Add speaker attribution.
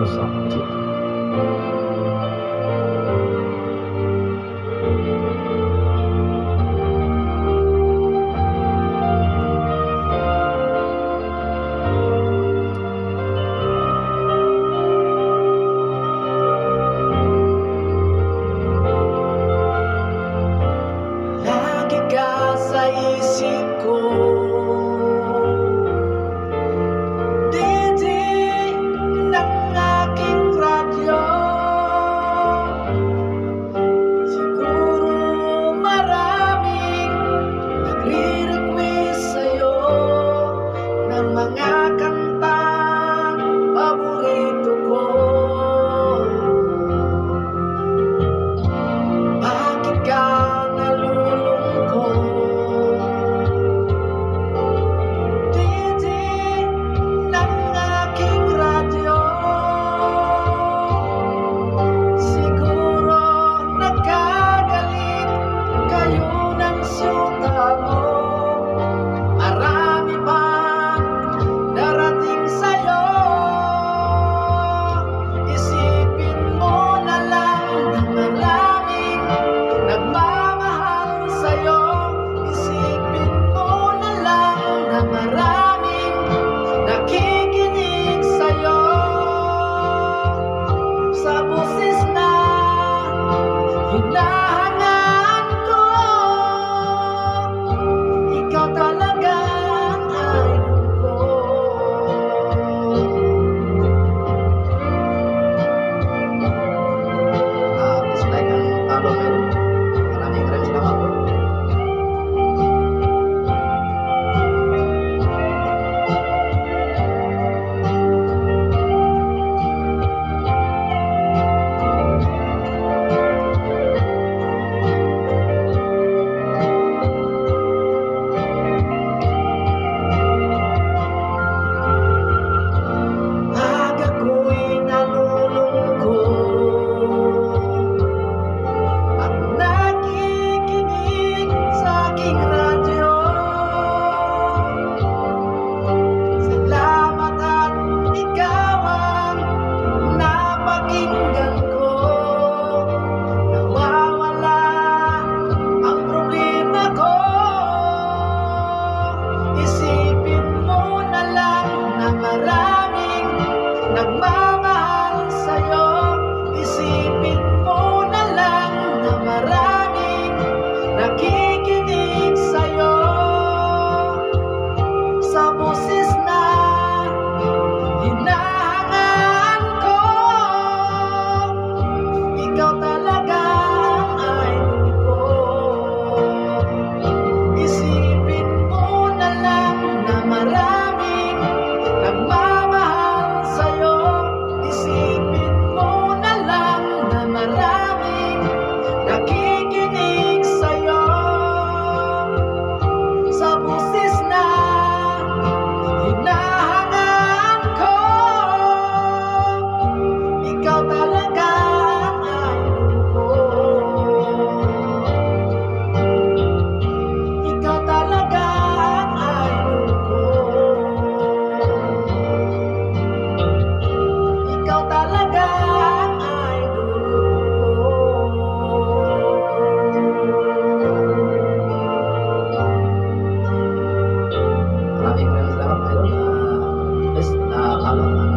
Speaker 1: sa jeep.
Speaker 2: Lagi ka sa isip ko, didig ng aking radyo. Siguro maraming nagre-request sa'yo ng mga kantang paborito ko. Bakit ka nalulungkot? Didig ng aking radyo. Siguro nagkagalit kayo ng syuta mo. Marami pang darating sa'yo. Isipin mo na lang na maraming nagmamahal sa'yo. Isipin mo na lang na maraming nakikinig sa'yo. Sa boses na hinahangaan ko, ikaw talaga ang idol ko. Please like ang talo meron. Maraming salamat po. Pag ako'y nalulungkot at nakikinig sa aking radyo, salamat at ikaw ang napakinggan ko. Nawawala ang problema ko. Isipin mo na lang na maraming nagmamahal sa'yo. Isipin mo na lang na maraming nakikinig sa'yo. Sa boses na hinahangaan ko, ikaw talaga ang idol ko. Isipin mo na lang na maraming nagmamahal sa'yo. Isipin mo na lang na maraming nakikinig sa'yo. Sa boses na hinahangaan ko, ikaw talaga ang idol ko. Ikaw talaga ang idol ko. Ikaw talaga ang idol ko. Maraming salamat, idol. Best, talo.